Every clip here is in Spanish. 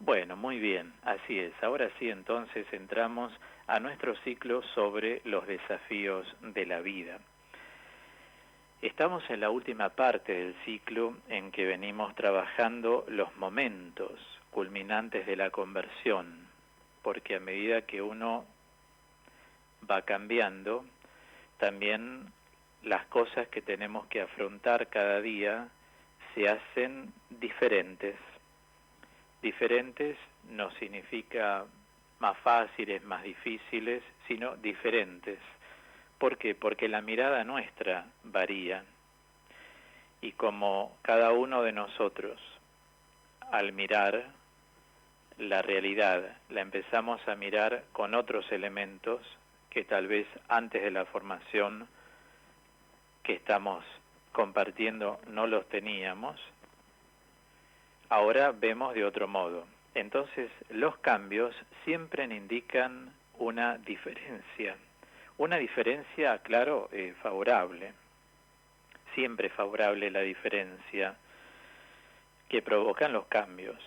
Bueno, muy bien, así es. Ahora sí, entonces entramos a nuestro ciclo sobre los desafíos de la vida. Estamos en la última parte del ciclo en que venimos trabajando los momentos culminantes de la conversión, porque a medida que uno va cambiando, también las cosas que tenemos que afrontar cada día se hacen diferentes. Diferentes no significa más fáciles, más difíciles, sino diferentes. ¿Por qué? Porque la mirada nuestra varía. Y como cada uno de nosotros, al mirar la realidad, la empezamos a mirar con otros elementos que tal vez antes de la formación que estamos compartiendo no los teníamos, ahora vemos de otro modo. Entonces, los cambios siempre indican una diferencia, claro, favorable, siempre favorable la diferencia que provocan los cambios.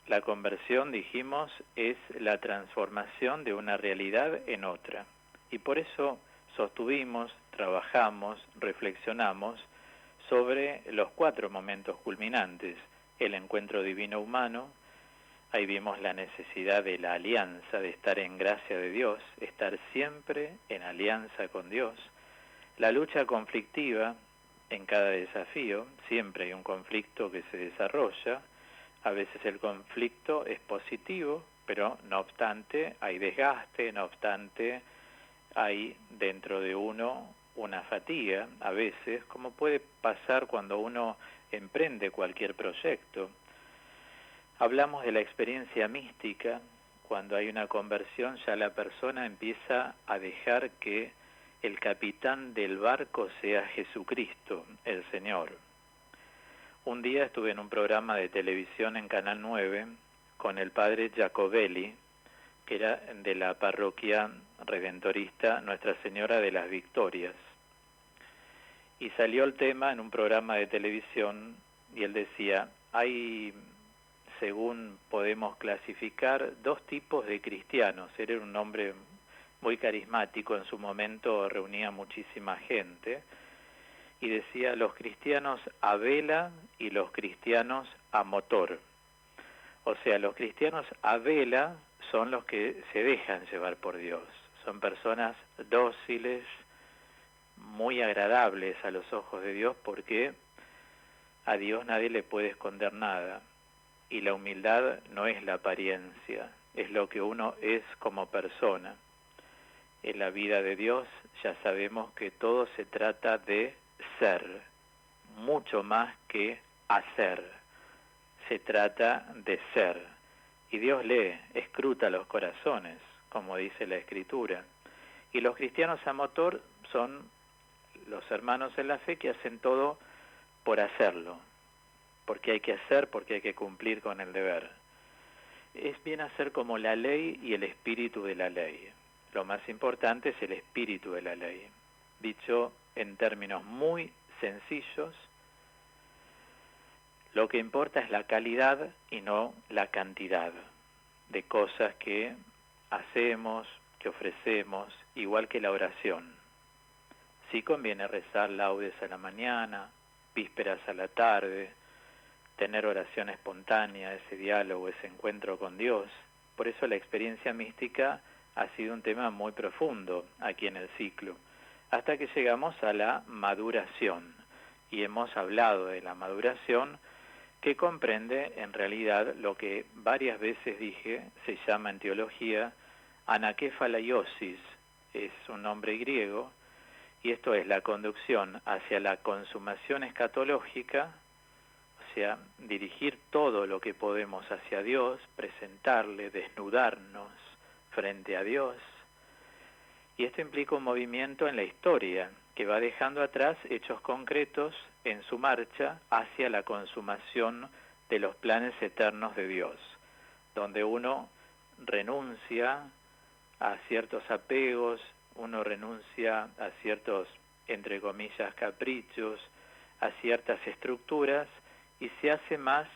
La conversión, dijimos, es la transformación de una realidad en otra. Y por eso sostuvimos, trabajamos, reflexionamos sobre los 4 momentos culminantes. El encuentro divino humano, ahí vimos la necesidad de la alianza, de estar en gracia de Dios, estar siempre en alianza con Dios. La lucha conflictiva en cada desafío, siempre hay un conflicto que se desarrolla. A veces el conflicto es positivo, pero no obstante hay desgaste, no obstante hay dentro de uno una fatiga, a veces, como puede pasar cuando uno emprende cualquier proyecto. Hablamos de la experiencia mística, cuando hay una conversión ya la persona empieza a dejar que el capitán del barco sea Jesucristo, el Señor. Un día estuve en un programa de televisión en Canal 9 con el padre Jacobelli, que era de la parroquia redentorista Nuestra Señora de las Victorias. Y salió el tema en un programa de televisión y él decía, hay, según podemos clasificar, 2 tipos de cristianos. Él era un hombre muy carismático, en su momento reunía muchísima gente, y decía los cristianos a vela y los cristianos a motor. O sea, los cristianos a vela son los que se dejan llevar por Dios. Son personas dóciles, muy agradables a los ojos de Dios, porque a Dios nadie le puede esconder nada. Y la humildad no es la apariencia, es lo que uno es como persona. En la vida de Dios ya sabemos que todo se trata de ser, mucho más que hacer. Se trata de ser. Y Dios escruta los corazones, como dice la Escritura. Y los cristianos a motor son los hermanos en la fe que hacen todo por hacerlo, porque hay que hacer, porque hay que cumplir con el deber. Es bien hacer como la ley y el espíritu de la ley. Lo más importante es el espíritu de la ley. Dicho en términos muy sencillos, lo que importa es la calidad y no la cantidad de cosas que hacemos, que ofrecemos, igual que la oración. Sí conviene rezar laudes a la mañana, vísperas a la tarde, tener oración espontánea, ese diálogo, ese encuentro con Dios. Por eso la experiencia mística ha sido un tema muy profundo aquí en el ciclo, hasta que llegamos a la maduración. Y hemos hablado de la maduración, que comprende en realidad lo que varias veces dije, se llama en teología anakefalaiosis, es un nombre griego, y esto es la conducción hacia la consumación escatológica, o sea, dirigir todo lo que podemos hacia Dios, presentarle, desnudarnos frente a Dios. Y esto implica un movimiento en la historia, que va dejando atrás hechos concretos en su marcha hacia la consumación de los planes eternos de Dios, donde uno renuncia a ciertos apegos, uno renuncia a ciertos, entre comillas, caprichos, a ciertas estructuras, y se hace más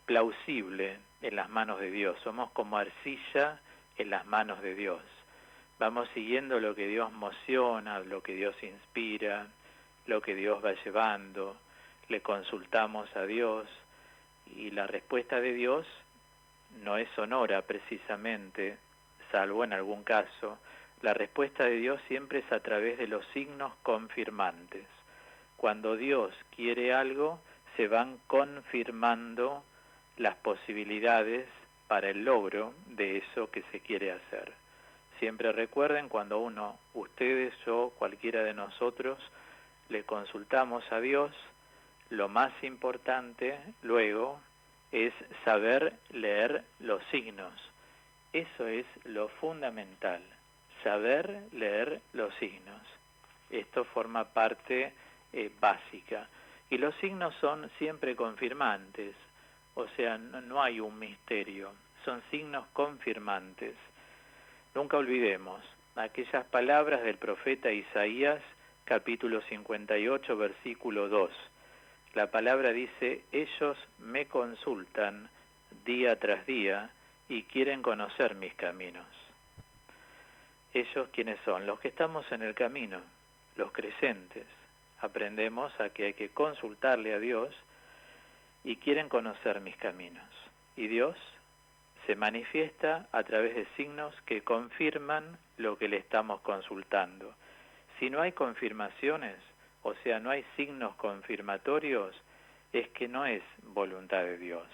plausible en las manos de Dios, somos como arcilla en las manos de Dios. Vamos siguiendo lo que Dios mociona, lo que Dios inspira, lo que Dios va llevando, le consultamos a Dios y la respuesta de Dios no es sonora precisamente, salvo en algún caso. La respuesta de Dios siempre es a través de los signos confirmantes. Cuando Dios quiere algo, se van confirmando las posibilidades para el logro de eso que se quiere hacer. Siempre recuerden, cuando ustedes, yo, cualquiera de nosotros, le consultamos a Dios, lo más importante luego es saber leer los signos. Eso es lo fundamental, saber leer los signos. Esto forma parte básica. Y los signos son siempre confirmantes, o sea, no hay un misterio, son signos confirmantes. Nunca olvidemos aquellas palabras del profeta Isaías, capítulo 58, versículo 2. La palabra dice: ellos me consultan día tras día y quieren conocer mis caminos. ¿Ellos quiénes son? Los que estamos en el camino, los creyentes. Aprendemos a que hay que consultarle a Dios y quieren conocer mis caminos. Y Dios se manifiesta a través de signos que confirman lo que le estamos consultando. Si no hay confirmaciones, o sea, no hay signos confirmatorios, es que no es voluntad de Dios.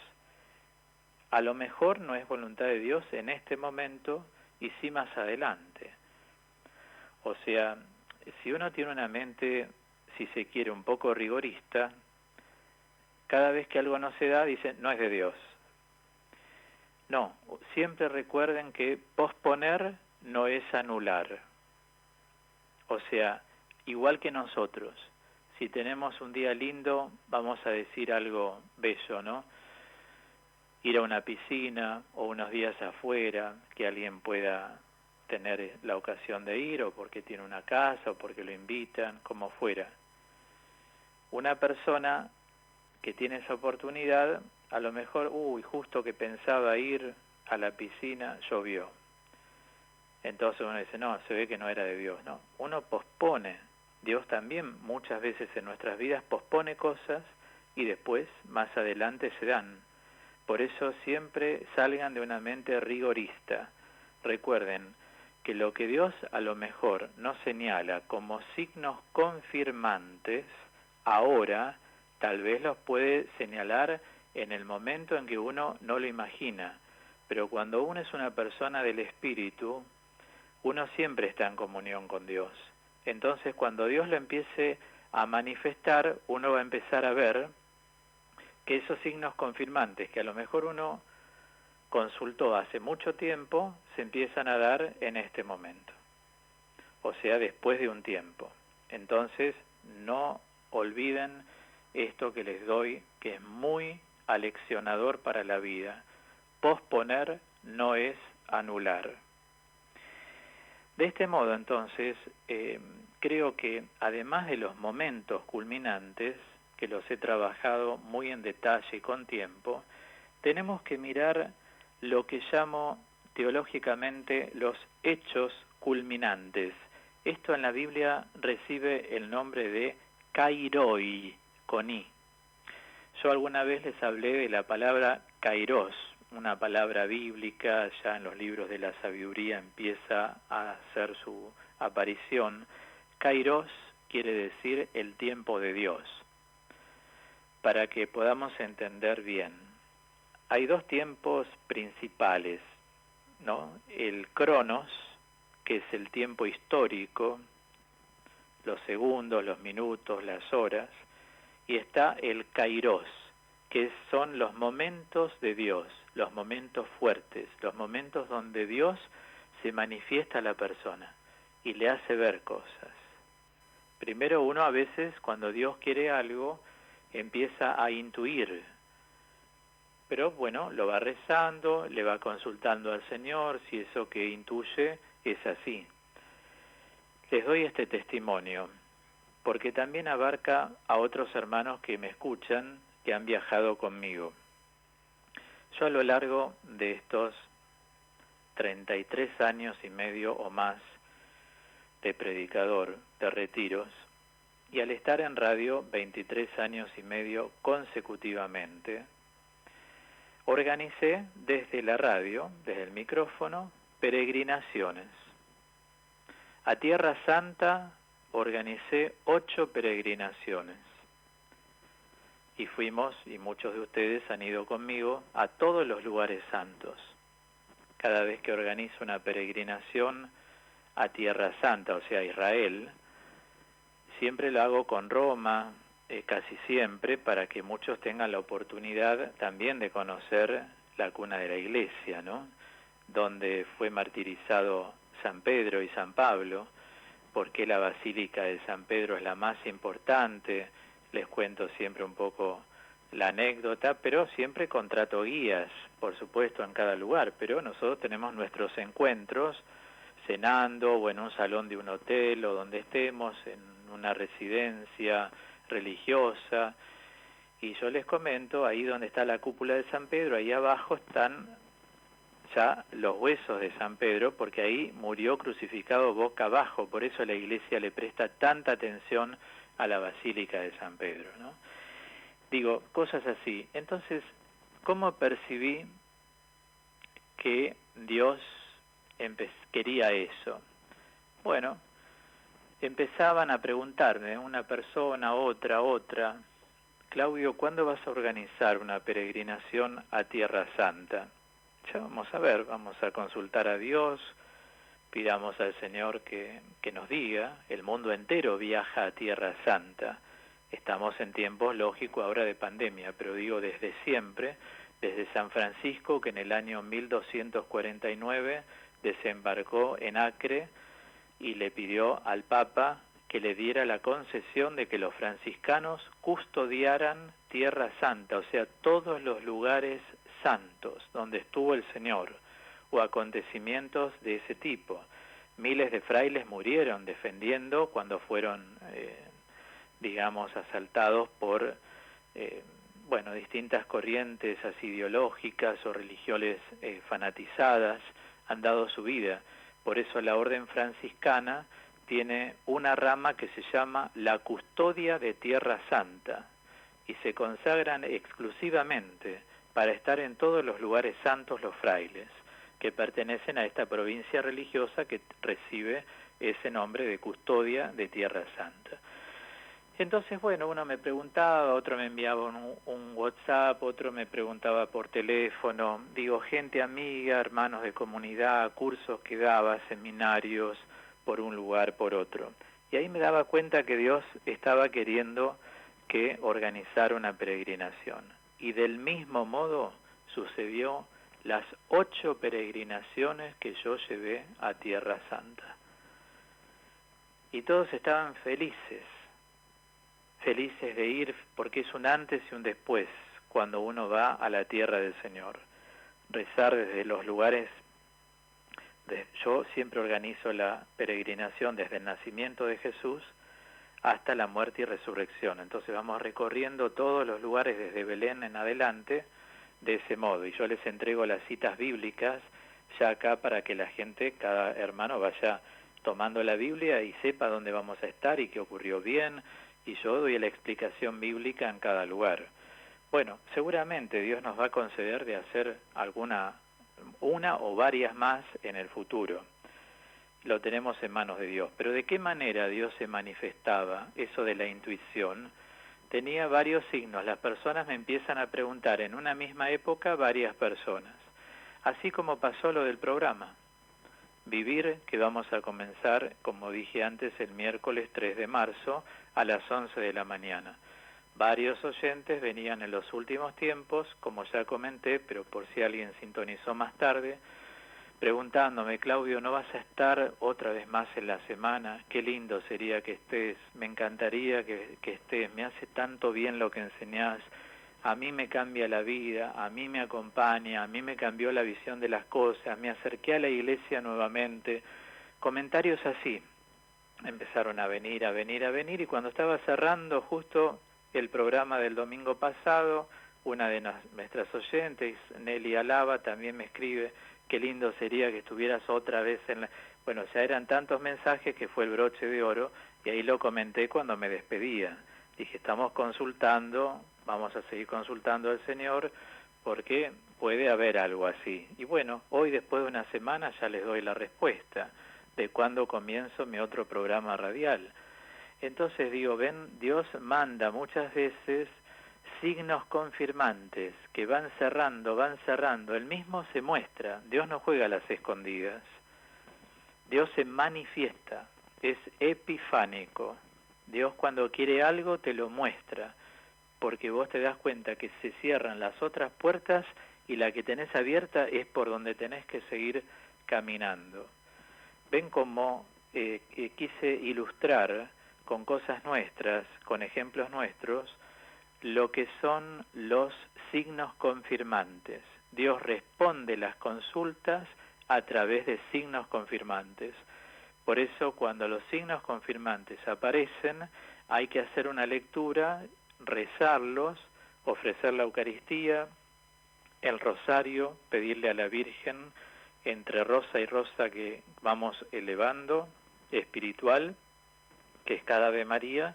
A lo mejor no es voluntad de Dios en este momento y sí más adelante. O sea, si uno tiene una mente, si se quiere, un poco rigorista, cada vez que algo no se da, dice, no es de Dios. No, siempre recuerden que posponer no es anular. O sea, igual que nosotros, si tenemos un día lindo, vamos a decir algo bello, ¿no? Ir a una piscina o unos días afuera, que alguien pueda tener la ocasión de ir, o porque tiene una casa, o porque lo invitan, como fuera. Una persona que tiene esa oportunidad, a lo mejor, justo que pensaba ir a la piscina, llovió. Entonces uno dice, no, se ve que no era de Dios, no. Uno pospone. Dios también muchas veces en nuestras vidas pospone cosas y después, más adelante, se dan. Por eso siempre salgan de una mente rigorista. Recuerden que lo que Dios a lo mejor nos señala como signos confirmantes, ahora tal vez los puede señalar en el momento en que uno no lo imagina. Pero cuando uno es una persona del Espíritu, uno siempre está en comunión con Dios. Entonces, cuando Dios lo empiece a manifestar, uno va a empezar a ver que esos signos confirmantes, que a lo mejor uno consultó hace mucho tiempo, se empiezan a dar en este momento. O sea, después de un tiempo. Entonces, no olviden esto que les doy, que es muy aleccionador para la vida. Posponer no es anular. De este modo, entonces, creo que además de los momentos culminantes, que los he trabajado muy en detalle y con tiempo, tenemos que mirar lo que llamo teológicamente los hechos culminantes. Esto en la Biblia recibe el nombre de kairoi, con i. Yo alguna vez les hablé de la palabra kairos, una palabra bíblica, ya en los libros de la sabiduría empieza a hacer su aparición. Kairos quiere decir el tiempo de Dios. Para que podamos entender bien, hay dos tiempos principales, ¿no? El cronos, que es el tiempo histórico, los segundos, los minutos, las horas, y está el kairos, que son los momentos de Dios, los momentos fuertes, los momentos donde Dios se manifiesta a la persona y le hace ver cosas. Primero uno a veces, cuando Dios quiere algo, empieza a intuir, pero bueno, lo va rezando, le va consultando al Señor si eso que intuye es así. Les doy este testimonio, porque también abarca a otros hermanos que me escuchan, que han viajado conmigo. Yo a lo largo de estos 33 años y medio o más de predicador de retiros, y al estar en radio 23 años y medio consecutivamente, organicé desde la radio, desde el micrófono, peregrinaciones. A Tierra Santa organicé 8 peregrinaciones. Y fuimos, y muchos de ustedes han ido conmigo, a todos los lugares santos. Cada vez que organizo una peregrinación a Tierra Santa, o sea, a Israel, siempre lo hago con Roma, casi siempre, para que muchos tengan la oportunidad también de conocer la cuna de la Iglesia, ¿no? Donde fue martirizado San Pedro y San Pablo, porque la Basílica de San Pedro es la más importante. Les cuento siempre un poco la anécdota, pero siempre contrato guías, por supuesto, en cada lugar, pero nosotros tenemos nuestros encuentros cenando o en un salón de un hotel o donde estemos, en una residencia religiosa, y yo les comento, ahí donde está la cúpula de San Pedro, ahí abajo están ya los huesos de San Pedro, porque ahí murió crucificado boca abajo, por eso la Iglesia le presta tanta atención a la Basílica de San Pedro, ¿no? Digo, cosas así. Entonces, ¿cómo percibí que Dios quería eso? Bueno, empezaban a preguntarme, una persona, otra, Claudio, ¿cuándo vas a organizar una peregrinación a Tierra Santa? Ya vamos a ver, vamos a consultar a Dios, pidamos al Señor que nos diga. El mundo entero viaja a Tierra Santa. Estamos en tiempos, lógico, ahora de pandemia, pero digo desde siempre, desde San Francisco, que en el año 1249 desembarcó en Acre y le pidió al Papa que le diera la concesión de que los franciscanos custodiaran Tierra Santa, o sea, todos los lugares santos donde estuvo el Señor, o acontecimientos de ese tipo. Miles de frailes murieron defendiendo cuando fueron, asaltados por, distintas corrientes así ideológicas o religiones fanatizadas, han dado su vida. Por eso la orden franciscana tiene una rama que se llama la custodia de Tierra Santa, y se consagran exclusivamente para estar en todos los lugares santos los frailes, que pertenecen a esta provincia religiosa que recibe ese nombre de custodia de Tierra Santa. Entonces, uno me preguntaba, otro me enviaba un WhatsApp, otro me preguntaba por teléfono, gente amiga, hermanos de comunidad, cursos que daba, seminarios, por un lugar, por otro. Y ahí me daba cuenta que Dios estaba queriendo que organizara una peregrinación. Y del mismo modo sucedió las 8 peregrinaciones que yo llevé a Tierra Santa. Y todos estaban felices de ir, porque es un antes y un después cuando uno va a la tierra del Señor. Rezar desde los lugares, yo siempre organizo la peregrinación desde el nacimiento de Jesús hasta la muerte y resurrección. Entonces vamos recorriendo todos los lugares desde Belén en adelante de ese modo. Y yo les entrego las citas bíblicas ya acá para que la gente, cada hermano, vaya tomando la Biblia y sepa dónde vamos a estar y qué ocurrió bien. Y yo doy la explicación bíblica en cada lugar. Seguramente Dios nos va a conceder de hacer una o varias más en el futuro. Lo tenemos en manos de Dios. Pero ¿de qué manera Dios se manifestaba? Eso de la intuición tenía varios signos. Las personas me empiezan a preguntar en una misma época, varias personas. Así como pasó lo del programa Vivir, que vamos a comenzar, como dije antes, el miércoles 3 de marzo a las 11 de la mañana. Varios oyentes venían en los últimos tiempos, como ya comenté, pero por si alguien sintonizó más tarde, preguntándome, Claudio, ¿no vas a estar otra vez más en la semana? Qué lindo sería que estés, me encantaría que estés, me hace tanto bien lo que enseñás, a mí me cambia la vida, a mí me acompaña, a mí me cambió la visión de las cosas, me acerqué a la iglesia nuevamente. Comentarios así empezaron a venir, y cuando estaba cerrando justo el programa del domingo pasado, una de nuestras oyentes, Nelly Alaba, también me escribe, qué lindo sería que estuvieras otra vez en la... Bueno, ya eran tantos mensajes que fue el broche de oro, y ahí lo comenté cuando me despedía. Dije, estamos consultando, vamos a seguir consultando al Señor, porque puede haber algo así. Y bueno, hoy después de una semana ya les doy la respuesta de cuándo comienzo mi otro programa radial. Entonces digo, ven, Dios manda muchas veces signos confirmantes que van cerrando, Él mismo se muestra, Dios no juega a las escondidas, Dios se manifiesta, es epifánico, Dios cuando quiere algo te lo muestra, porque vos te das cuenta que se cierran las otras puertas y la que tenés abierta es por donde tenés que seguir caminando. Ven cómo quise ilustrar con cosas nuestras, con ejemplos nuestros, lo que son los signos confirmantes. Dios responde las consultas a través de signos confirmantes. Por eso cuando los signos confirmantes aparecen, hay que hacer una lectura, rezarlos, ofrecer la Eucaristía, el rosario, pedirle a la Virgen, entre rosa y rosa que vamos elevando, espiritual, que es cada Ave María,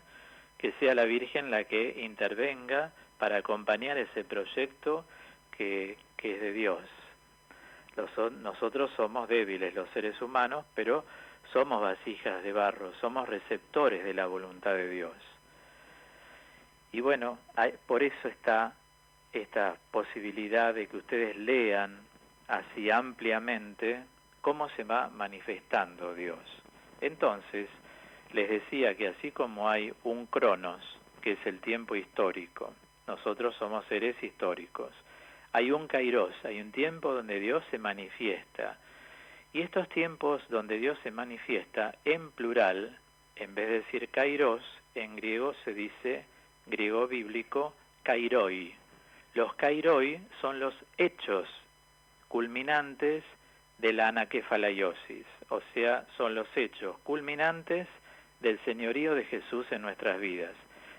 que sea la Virgen la que intervenga para acompañar ese proyecto que es de Dios. Nosotros somos débiles, los seres humanos, pero somos vasijas de barro, somos receptores de la voluntad de Dios. Y bueno, por eso está esta posibilidad de que ustedes lean así ampliamente cómo se va manifestando Dios. Entonces, les decía que así como hay un cronos, que es el tiempo histórico, nosotros somos seres históricos, hay un kairos, hay un tiempo donde Dios se manifiesta, y estos tiempos donde Dios se manifiesta en plural, en vez de decir kairos, en griego se dice, griego bíblico, kairoi. Los kairoi son los hechos culminantes de la anaquefalaiosis, o sea, son los hechos culminantes del señorío de Jesús en nuestras vidas,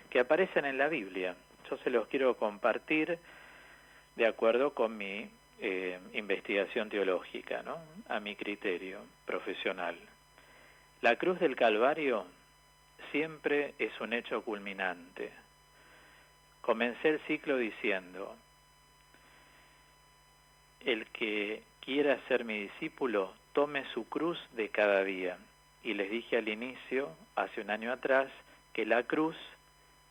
que aparecen en la Biblia. Yo se los quiero compartir de acuerdo con mi investigación teológica, ¿no? A mi criterio profesional. La cruz del Calvario siempre es un hecho culminante. Comencé el ciclo diciendo, el que quiera ser mi discípulo, tome su cruz de cada día. Y les dije al inicio, hace un año atrás, que la cruz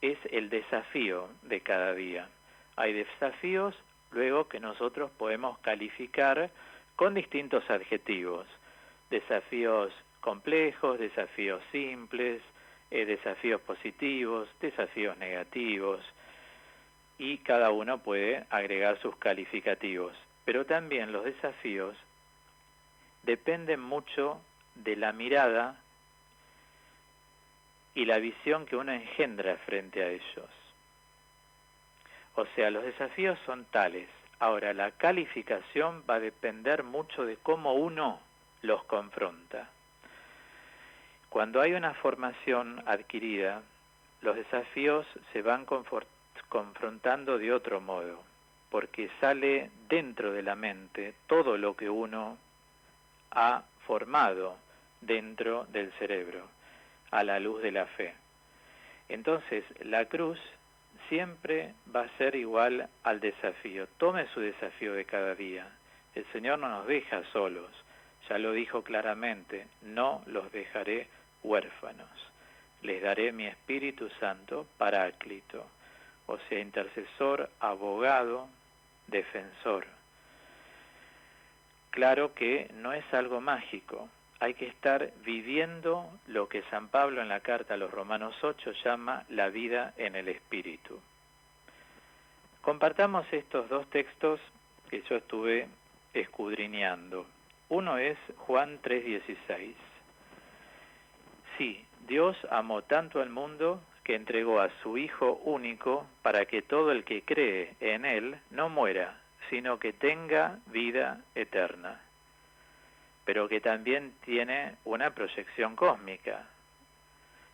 es el desafío de cada día. Hay desafíos luego que nosotros podemos calificar con distintos adjetivos. Desafíos complejos, desafíos simples, desafíos positivos, desafíos negativos, y cada uno puede agregar sus calificativos. Pero también los desafíos dependen mucho de la mirada y la visión que uno engendra frente a ellos. O sea, los desafíos son tales. Ahora, la calificación va a depender mucho de cómo uno los confronta. Cuando hay una formación adquirida, los desafíos se van confrontando de otro modo, porque sale dentro de la mente todo lo que uno ha formado dentro del cerebro, a la luz de la fe. Entonces, la cruz siempre va a ser igual al desafío. Tome su desafío de cada día. El Señor no nos deja solos. Ya lo dijo claramente, no los dejaré huérfanos. Les daré mi Espíritu Santo, Paráclito, o sea, intercesor, abogado, defensor. Claro que no es algo mágico. Hay que estar viviendo lo que San Pablo en la carta a los Romanos 8 llama la vida en el Espíritu. Compartamos estos dos textos que yo estuve escudriñando. Uno es Juan 3:16. Sí, Dios amó tanto al mundo que entregó a su Hijo único para que todo el que cree en Él no muera, sino que tenga vida eterna, pero que también tiene una proyección cósmica.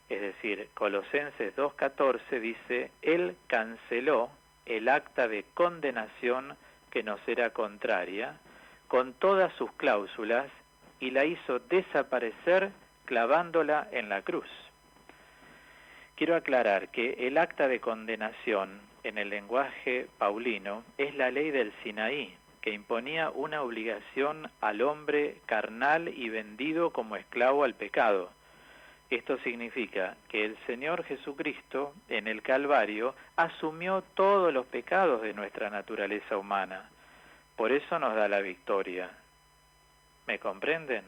Es decir, Colosenses 2:14 dice, Él canceló el acta de condenación que nos era contraria, con todas sus cláusulas, y la hizo desaparecer clavándola en la cruz. Quiero aclarar que el acta de condenación en el lenguaje paulino es la ley del Sinaí, que imponía una obligación al hombre carnal y vendido como esclavo al pecado. Esto significa que el Señor Jesucristo en el Calvario asumió todos los pecados de nuestra naturaleza humana. Por eso nos da la victoria. ¿Me comprenden?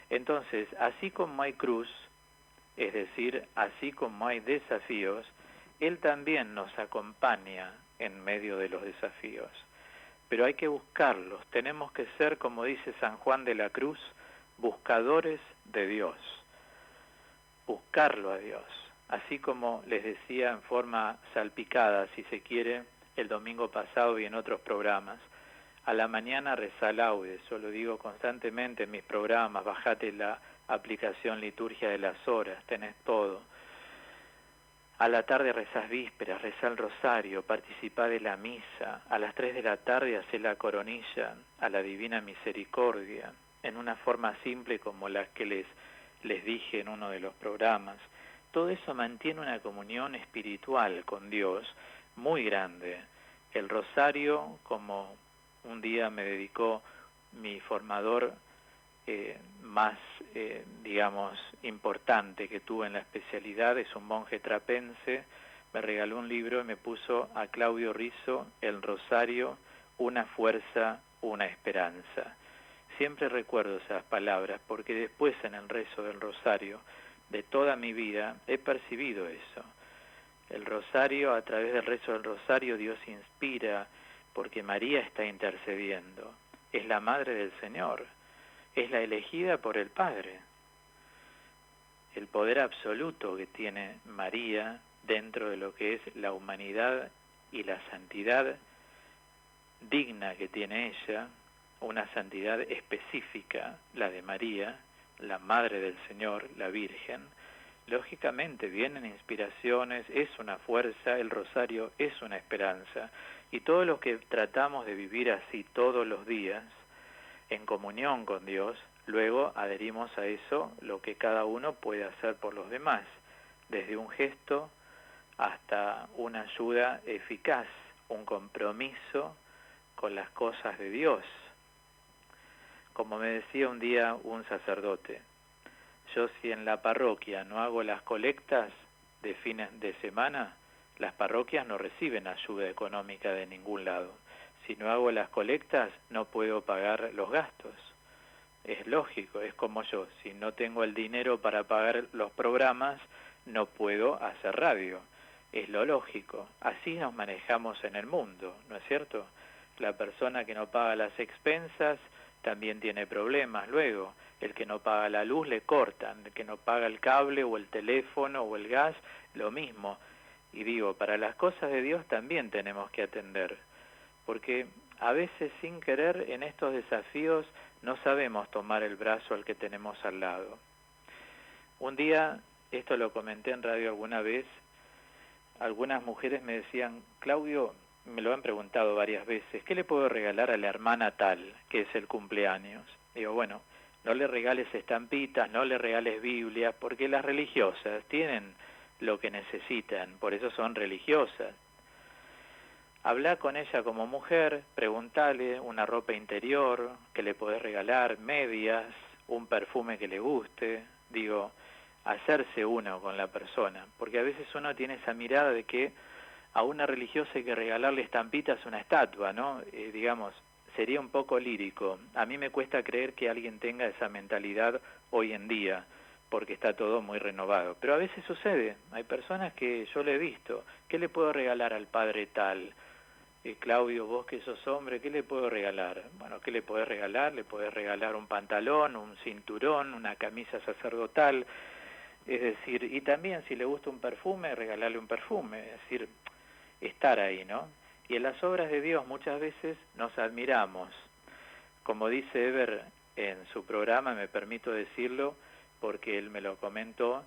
Entonces, así como hay cruz, es decir, así como hay desafíos, Él también nos acompaña en medio de los desafíos. Pero hay que buscarlos, tenemos que ser, como dice San Juan de la Cruz, buscadores de Dios. Buscarlo a Dios. Así como les decía en forma salpicada, si se quiere, el domingo pasado y en otros programas, a la mañana rezá laudes, yo lo digo constantemente en mis programas, bajate la aplicación Liturgia de las Horas, tenés todo. A la tarde rezás vísperas, rezá el rosario, participá de la misa, a las 3 de la tarde hacé la coronilla a la Divina Misericordia, en una forma simple como la que les dije en uno de los programas. Todo eso mantiene una comunión espiritual con Dios muy grande. El rosario, como un día me dedicó mi formador más, digamos, importante que tuve en la especialidad, es un monje trapense, me regaló un libro y me puso a Claudio Rizzo, El Rosario, una fuerza, una esperanza. Siempre recuerdo esas palabras, porque después en el rezo del rosario de toda mi vida he percibido eso. El rosario, a través del rezo del rosario, Dios inspira, porque María está intercediendo. Es la Madre del Señor, es la elegida por el Padre. El poder absoluto que tiene María dentro de lo que es la humanidad y la santidad digna que tiene ella, una santidad específica, la de María, la Madre del Señor, la Virgen. Lógicamente vienen inspiraciones, es una fuerza, el rosario es una esperanza, y todos los que tratamos de vivir así todos los días, en comunión con Dios, luego adherimos a eso lo que cada uno puede hacer por los demás, desde un gesto hasta una ayuda eficaz, un compromiso con las cosas de Dios. Como me decía un día un sacerdote, yo si en la parroquia no hago las colectas de fines de semana, las parroquias no reciben ayuda económica de ningún lado. Si no hago las colectas, no puedo pagar los gastos. Es lógico, es como yo, si no tengo el dinero para pagar los programas, no puedo hacer radio. Es lo lógico. Así nos manejamos en el mundo, ¿no es cierto? La persona que no paga las expensas también tiene problemas luego. El que no paga la luz le cortan, el que no paga el cable o el teléfono o el gas, lo mismo. Y digo, para las cosas de Dios también tenemos que atender, porque a veces sin querer en estos desafíos no sabemos tomar el brazo al que tenemos al lado. Un día, esto lo comenté en radio alguna vez, algunas mujeres me decían, Claudio, me lo han preguntado varias veces, ¿qué le puedo regalar a la hermana tal, que es el cumpleaños? Digo, bueno, no le regales estampitas, no le regales Biblias, porque las religiosas tienen lo que necesitan, por eso son religiosas. Habla con ella como mujer, preguntale una ropa interior que le podés regalar, medias, un perfume que le guste, digo, hacerse uno con la persona, porque a veces uno tiene esa mirada de que a una religiosa hay que regalarle estampitas, una estatua, ¿no? Digamos, sería un poco lírico. A mí me cuesta creer que alguien tenga esa mentalidad hoy en día, porque está todo muy renovado. Pero a veces sucede, hay personas que yo le he visto, ¿qué le puedo regalar al padre tal? Claudio, vos que sos hombre, ¿qué le puedo regalar? Bueno, ¿qué le podés regalar? Le podés regalar un pantalón, un cinturón, una camisa sacerdotal, es decir, y también si le gusta un perfume, regalarle un perfume, es decir, estar ahí, ¿no? Y en las obras de Dios muchas veces nos admiramos. Como dice Eber en su programa, me permito decirlo porque él me lo comentó,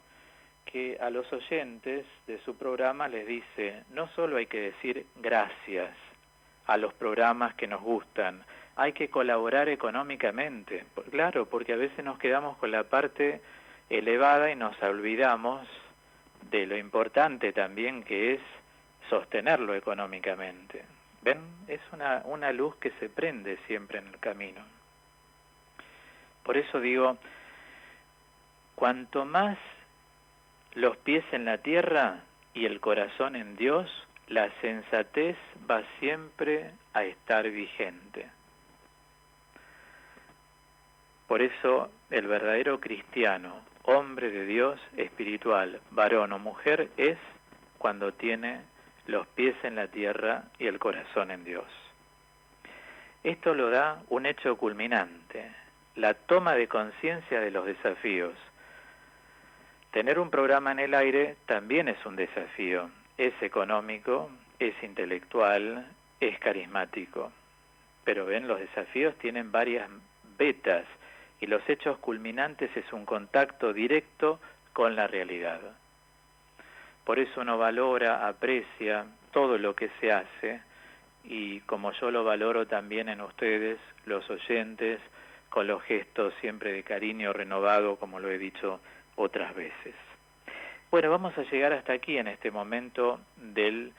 que a los oyentes de su programa les dice, no solo hay que decir gracias a los programas que nos gustan, hay que colaborar económicamente, claro, porque a veces nos quedamos con la parte elevada y nos olvidamos de lo importante también que es sostenerlo económicamente. ¿Ven? Es una luz que se prende siempre en el camino. Por eso digo, cuanto más los pies en la tierra y el corazón en Dios, la sensatez va siempre a estar vigente. Por eso el verdadero cristiano, hombre de Dios, espiritual, varón o mujer, es cuando tiene los pies en la tierra y el corazón en Dios. Esto lo da un hecho culminante, la toma de conciencia de los desafíos. Tener un programa en el aire también es un desafío. Es económico, es intelectual, es carismático. Pero ven, los desafíos tienen varias vetas y los hechos culminantes es un contacto directo con la realidad. Por eso uno valora, aprecia todo lo que se hace y como yo lo valoro también en ustedes, los oyentes, con los gestos siempre de cariño renovado, como lo he dicho otras veces. Bueno, vamos a llegar hasta aquí en este momento del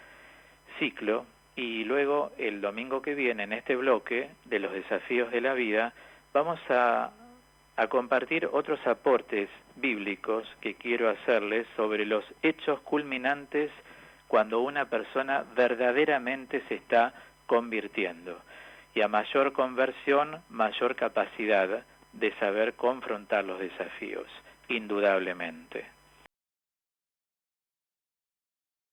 ciclo y luego el domingo que viene en este bloque de los desafíos de la vida vamos a compartir otros aportes bíblicos que quiero hacerles sobre los hechos culminantes cuando una persona verdaderamente se está convirtiendo. Y a mayor conversión, mayor capacidad de saber confrontar los desafíos, indudablemente.